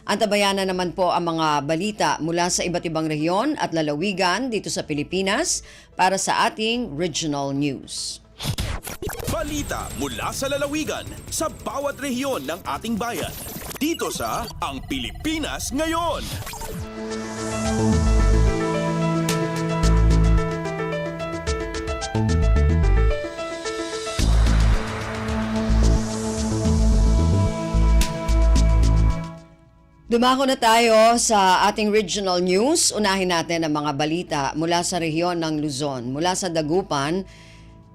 Antabayan na naman po ang mga balita mula sa iba't ibang rehiyon at lalawigan dito sa Pilipinas para sa ating regional news. Balita mula sa lalawigan sa bawat rehiyon ng ating bayan. Dito sa Ang Pilipinas Ngayon. Dumako na tayo sa ating regional news. Unahin natin ang mga balita mula sa rehiyon ng Luzon. Mula sa Dagupan,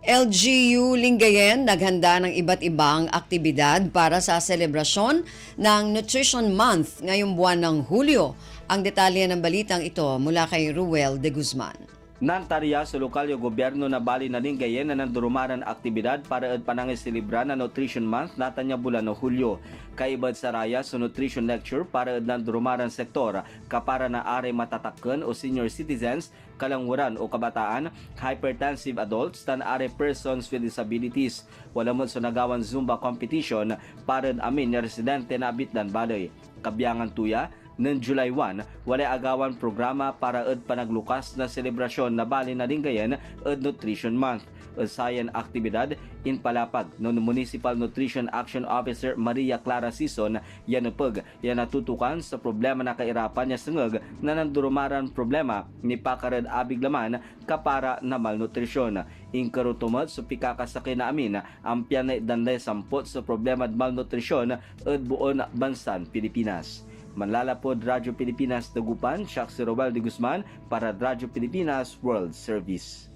LGU Lingayen naghanda ng iba't ibang aktibidad para sa selebrasyon ng Nutrition Month ngayong buwan ng Hulyo. Ang detalye ng balitang ito mula kay Ruel de Guzman. Nantarya sa lokal yung gobyerno na bali na Lingayen na nandurumaran aktibidad para panangisilibra na Nutrition Month natanya bulan no Hulyo. Kaibad sa raya sa Nutrition Lecture para nandurumaran sektor kapara na are matatakan o senior citizens, kalangwaran o kabataan, hypertensive adults, tan are persons with disabilities. Wala mo sa nagawan Zumba competition para amin na residente na abitdan balay. Kabiyangan tuya, ng July 1, walay agawan programa para panaglukas na selebrasyon na bali na Lingayen Nutrition Month. Sayan aktibidad in palapag ng Municipal Nutrition Action Officer Maria Clara Sison yanupag yan natutukan sa problema na kairapan niya sangag na nandurumaran problema ni Pakarad Abiglaman kapara na malnutrisyon. Inkarutumad sa pikakasakay na amin ang piyanay danday sampot sa problema at malnutrisyon at buon bansan Pilipinas. Manlalapod Radyo Pilipinas Dagupan, Shaq si Robal de Guzman para Radyo Pilipinas World Service.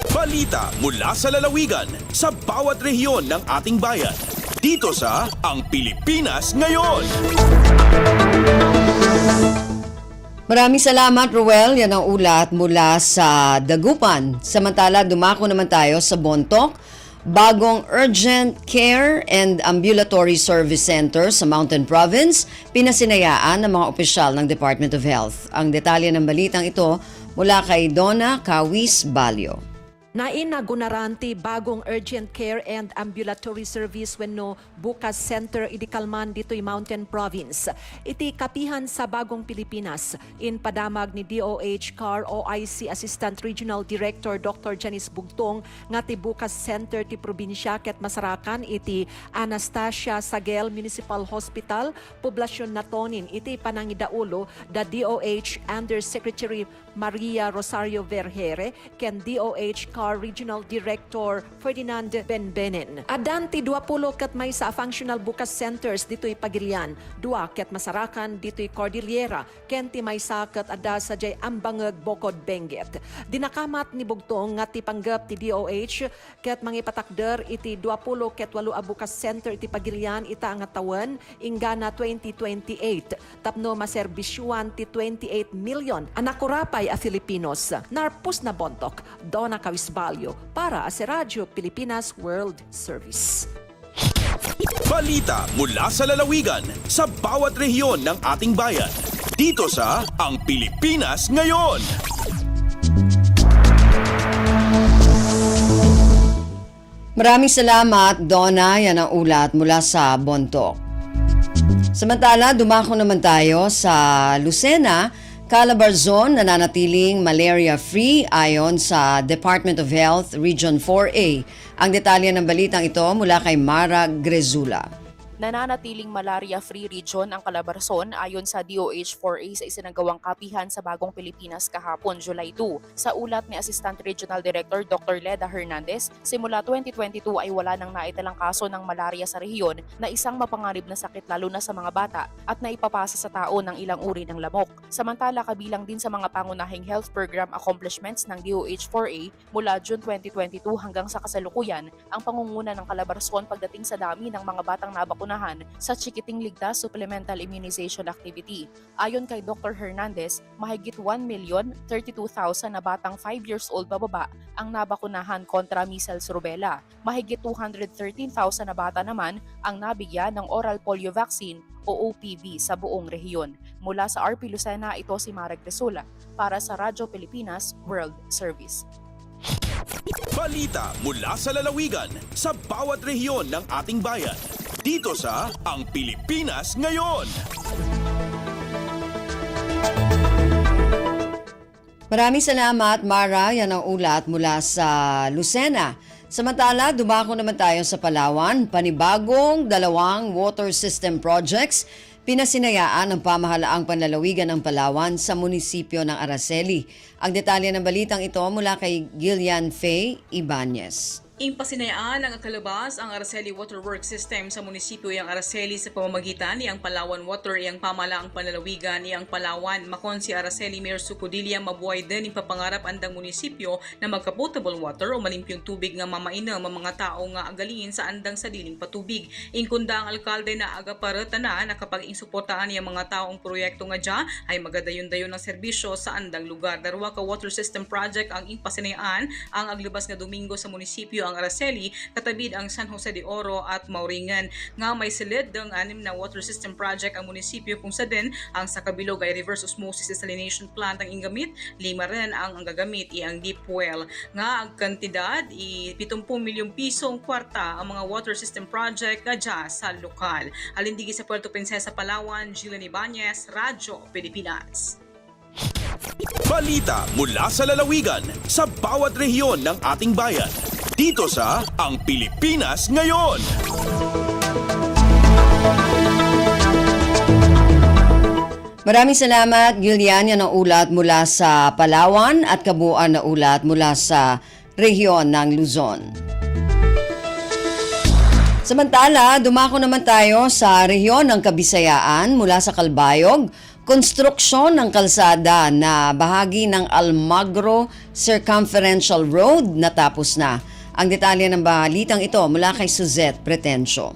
Balita mula sa lalawigan sa bawat rehiyon ng ating bayan. Dito sa Ang Pilipinas Ngayon. Maraming salamat, Ruel. Yan ang ulat mula sa Dagupan. Samantala, dumako naman tayo sa Bontoc. Bagong Urgent Care and Ambulatory Service Center sa Mountain Province, pinasinayaan ng mga opisyal ng Department of Health. Ang detalye ng balitang ito mula kay Donna Kawis Balyo. Nainagunaranti bagong urgent care and ambulatory service wenno bukas center idikalman dito'y Mountain Province. Iti kapihan sa bagong Pilipinas in padamag ni DOH CAR OIC Assistant Regional Director Dr. Janice Bugtong nga ti bukas center ti probinsya ket masarakan iti Anastasia Sagel Municipal Hospital poblasyon natonin iti panangidaulo da DOH Undersecretary Maria Rosario Vergere ken DOH CAR Regional Director Ferdinand Benbenen. Adanti 20 ket may sa functional bukas centers dito'y Pagirian, 2 ket masarakan dito'y Cordillera, ken ti may saket ada sa jay Ambangeg Bokod Benguet. Dinakamat ni Bugtong nga ti panggap ti DOH ket mangipatakder iti 20 ket 8 a bukas center iti Pagirian ita nga tawen ingana 2028 tapno maserbisyuan ti 28 million anakurapay a Filipinos. Narpus na Bontoc, Donna Kawis Balyo para sa Radyo Pilipinas World Service. Balita mula sa lalawigan sa bawat rehiyon ng ating bayan. Dito sa Ang Pilipinas Ngayon. Maraming salamat, Donna. Yan ang ulat mula sa Bontoc. Samantala, dumako naman tayo sa Lucena. Calabarzon nananatiling malaria-free ayon sa Department of Health Region 4A. Ang detalye ng balitang ito mula kay Mara Grezula. Nananatiling malaria-free region ang Calabarzon ayon sa DOH-4A sa isinagawang kapihan sa Bagong Pilipinas kahapon, July 2. Sa ulat ni Assistant Regional Director Dr. Leda Hernandez, simula 2022 ay wala nang naitalang kaso ng malaria sa rehiyon na isang mapanganib na sakit lalo na sa mga bata at naipapasa sa tao ng ilang uri ng lamok. Samantala, kabilang din sa mga pangunahing health program accomplishments ng DOH-4A mula June 2022 hanggang sa kasalukuyan, ang pangunguna ng Calabarzon pagdating sa dami ng mga batang nabakunahan sa Chikiting Ligtas Supplemental Immunization Activity. Ayon kay Dr. Hernandez, mahigit 1,032,000 na batang 5 years old bababa ang nabakunahan kontra measles rubella. Mahigit 213,000 na bata naman ang nabigyan ng oral polio vaccine o OPV sa buong rehiyon. Mula sa RP Lucena, ito si Mara Gresula para sa Radyo Pilipinas World Service. Balita mula sa lalawigan sa bawat rehiyon ng ating bayan. Dito sa Ang Pilipinas Ngayon. Maraming salamat, Mara. Yan ang ulat mula sa Lucena. Samantala, dumako naman tayo sa Palawan. Panibagong 2 water system projects pinasinayaan ng pamahalaang panlalawigan ng Palawan sa munisipyo ng Araceli. Ang detalye ng balitang ito mula kay Gillian Faye Ibanez. Impasinayaan ng kalabas ang Araceli Water Works System sa munisipyo ng Araceli sa pamamagitan niyang Palawan Water iyang pamalaang panlalawigan niyang Palawan. Makon si Araceli Mayor Sucodilia mabuhay din ipapangarap andang munisipyo na magka-potable water o malimpyong tubig nga mamainom ang mga tao nga agaliin sa andang sadiling patubig. Inkunda ang alkalde na aga para tanan na kapag insuportaan niya mga taong proyekto nga dya ay magadayon-dayon ng serbisyo sa andang lugar. Darwa ka water system project ang impasinayaan ang aglabas nga Domingo sa munisipyo ang Araceli, katabid ang San Jose de Oro at Mauringan. Nga may silid ng 6 na water system project ang munisipyo kung sa din ang sa kabilog ay reverse osmosis desalination plant ang ingamit, 5 rin ang gagamit ang deep well. Nga ang kantidad 70 milyong piso ang kwarta ang mga water system project nga dya sa lokal. Alindigi sa Puerto Princesa, Palawan, Gillian Ibanez, Radyo Pilipinas. Balita mula sa lalawigan sa bawat rehiyon ng ating bayan. Dito sa Ang Pilipinas Ngayon. Maraming salamat, Gillian. Yan ang ulat mula sa Palawan at kabuuan na ulat mula sa rehiyon ng Luzon. Samantala, dumako naman tayo sa rehiyon ng Kabisayaan mula sa Calbayog. Konstruksyon ng kalsada na bahagi ng Almagro Circumferential Road natapos na. Ang detalye ng balitang ito mula kay Suzette Pretencio.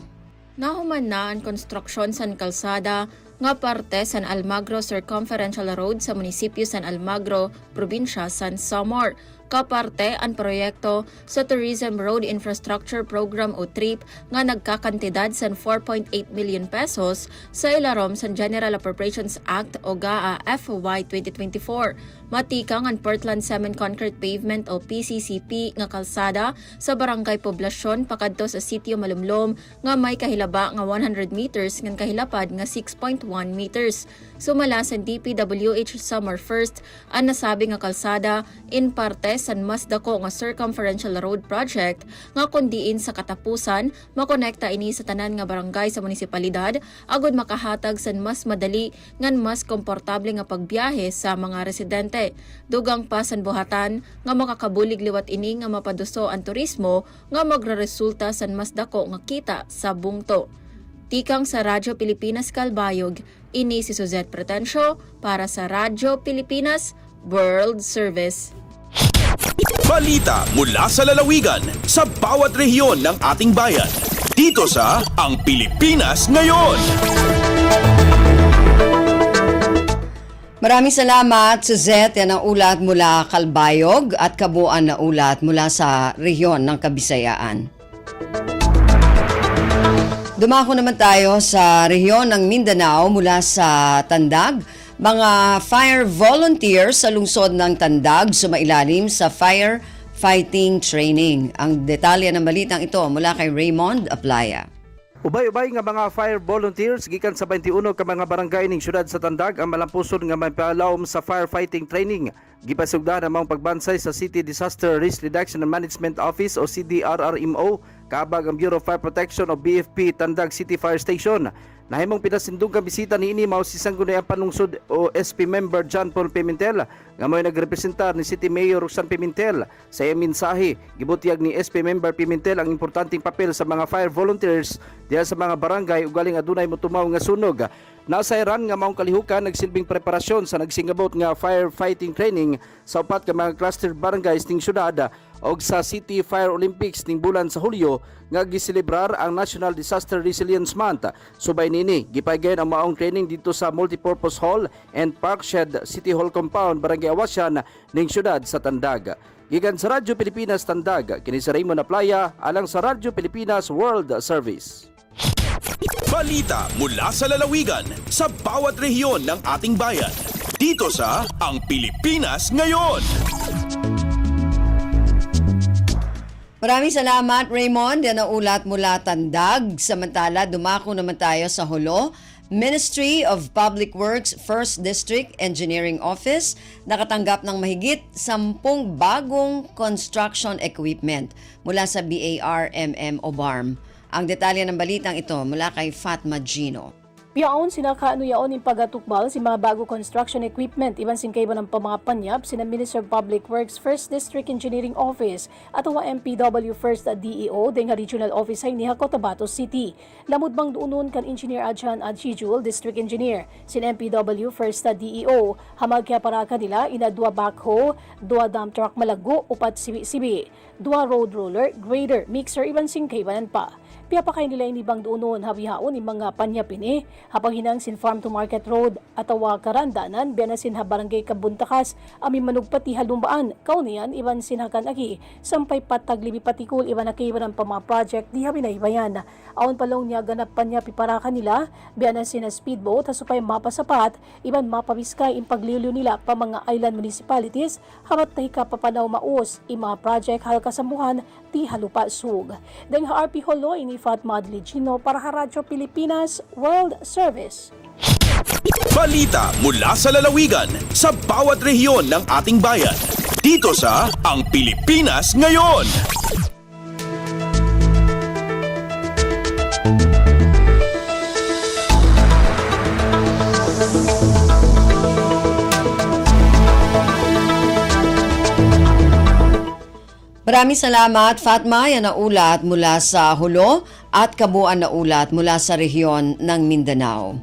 Nahuman na ang konstruksyon sa kalsada nga parte sa Almagro Circumferential Road sa munisipyo San Almagro, probinsya San Samar. Kaparte ang proyekto sa Tourism Road Infrastructure Program o TRIP nga nagkakantidad sa 4.8 million pesos sa ilarom sa General Appropriations Act o GAA FY 2024. Matikang ang Portland Cement Concrete Pavement o PCCP nga kalsada sa Barangay Poblasyon pakadto sa Sitio Malumlom nga may kahilaba nga 100 meters ngan kahilapad nga 6.1 meters. Sumala sa DPWH Summer 1st ang nasabi nga kalsada in parte sa mas dako nga circumferential road project nga kundiin sa katapusan makonekta ini sa tanan nga barangay sa munisipalidad agud makahatag sa mas madali ngan mas komportable nga pagbiyahe sa mga residente. Dugang pa sa buhatan nga makakabulig liwat ini nga mapaduso ang turismo nga magreresulta sa mas dako nga kita sa bungto. Tikang sa Radyo Pilipinas Calbayog, ini si Suzette Pretencio para sa Radyo Pilipinas World Service. Balita mula sa lalawigan sa bawat rehiyon ng ating bayan. Dito sa Ang Pilipinas Ngayon. Maraming salamat, Suzette. Yan ang ulat mula Calbayog at kabuuan na ulat mula sa rehiyon ng Kabisayaan. Dumako naman tayo sa rehiyon ng Mindanao mula sa Tandag. Mga fire volunteers sa lungsod ng Tandag sumailalim sa fire fighting training. Ang detalye ng balitang ito mula kay Raymond Aplaya. Ubay-ubay nga mga fire volunteers gikan sa 21 ka mga barangay ning syudad sa Tandag ang malampuson nga mapalawom sa firefighting training. Gipasugdan ang mga pagbansay sa City Disaster Risk Reduction and Management Office o CDRRMO kaabag ang Bureau of Fire Protection o BFP Tandag City Fire Station. Nahimong pinasindong ka bisita niini mao si Sangguniang Panlungsod o SP member John Paul Pimentel nga mo'y nagrepresentar ni City Mayor Roxanne Pimentel. Sa iyang mensahe, gibutyag ni SP member Pimentel ang importanteng papel sa mga fire volunteers diha sa mga barangay ugaling adunay motumaw nga sunog. Nasa Iran nga maong kalihukan nagsilbing preparasyon sa nagsingabot nga firefighting training sa upat ka mga cluster barangays ning syudad og sa City Fire Olympics ning bulan sa Hulyo nga giselebrar ang National Disaster Resilience Month. Subay nini gipaygayon ang maong training dito sa Multipurpose Hall and Park Shed City Hall Compound Barangay Awasyan ning syudad sa Tandag. Gikan sa Radyo Pilipinas Tandag, kini si Raymond Aplaya alang sa Radyo Pilipinas World Service. Balita mula sa lalawigan sa bawat rehiyon ng ating bayan. Dito sa Ang Pilipinas Ngayon. Maraming salamat, Raymond. Yan ang ulat mula Tandag. Samantala, dumako naman tayo sa Hulo. Ministry of Public Works 1st District Engineering Office nakatanggap ng mahigit 10 bagong construction equipment mula sa BARMM o BARM. Ang detalye ng balitang ito mula kay Fatma Gino. Piyaon sinakaano yaon yung pagatukbal si mga bago construction equipment iban sin kay ng mga panyap sina Minister of Public Works 1st District Engineering Office at ang MPW 1st DEO ding Regional Office ay ni Cotabato City. Lamod bang duunon kan Engineer Adjan Adjijul, District Engineer, sin MPW 1st DEO, hamag kaya para kanila ina 2 backhoe, 2 dump truck malago, upat sibi-sibi, 2 road roller, grader, mixer iban sin kay pa. Piya pa kay nila inibang duunon habihaon yung mga panyapini, habang hinang sin farm to market road at awa karandanan, biya na sin ha barangay Kabuntakas, ami manugpati halumbaan, kauniyan iban sin hakan agi, sampay pataglibi patikul, iban na kaiban ang pama project, di habi na ibayan. Aon palong niya ganap panyapi para kanila, biya na sin speedboat, hasupay mapasapat, iban mapabiskay in pagliliw nila pa mga island municipalities, habat na hikapapanaw maus, ima project halkasambuhan, ti halupa sug. Deng RP Holo ini Fatma Adligino para sa Radyo Pilipinas World Service. Balita mula sa lalawigan sa bawat rehiyon ng ating bayan. Dito sa Ang Pilipinas Ngayon. Maraming salamat, Fatma. Yan ang ulat mula sa Hulo at kabuuan na ulat mula sa rehiyon ng Mindanao.